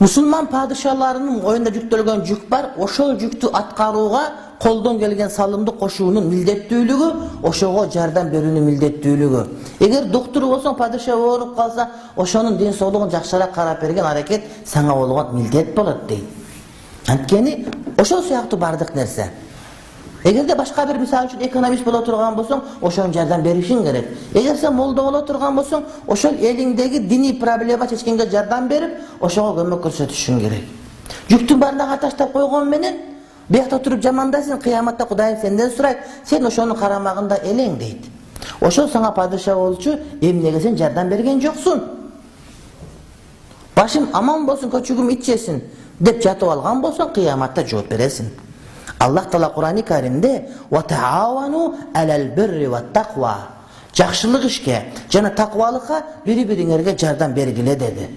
Musulman padişahlarının oyunda yüktөлgөн jük бар, ошол жүктү аткарууга колдон келген салымды кошуунун милдеттүүлүгү, ошого жардам берүүнүн милдеттүүлүгү. Эгер доктор болсоң, падыша ооруп калса, ошонун ден соолугун жакшыраак карап берген аракет сага болгон милдет болот дейт. Анткени ошол сыяктуу бардык нерсе. Эгерде башка бир мисал үчүн экономист боло турган болсоң, ошого жардам беришиң керек. Эгер сен молдо боло турган болсоң, ошол элиңдеги диний проблема чечкенге жардам берип, ошого көмөк көрсөтүшүң керек. Жүктүн бардыгын таштап койгон менен, биякта туруп жамандайсың, кыяматта Кудайым сенден сурайт, сен ошонун карамагында элең дейт. Ошол сага падыша болчу, эмнеге сен жардам берген жоксуң? Башым аман болсун, көчүгүм ит жесин деп жатып алган болсоң, кыяматта жооп бересиң. Аллах Таала Кур'ан-ы Каримде "Ватаавану алал бирри ват тақва" жакшылык ишке жана таквалыкка бири-бириңерге жардам бергиле деди.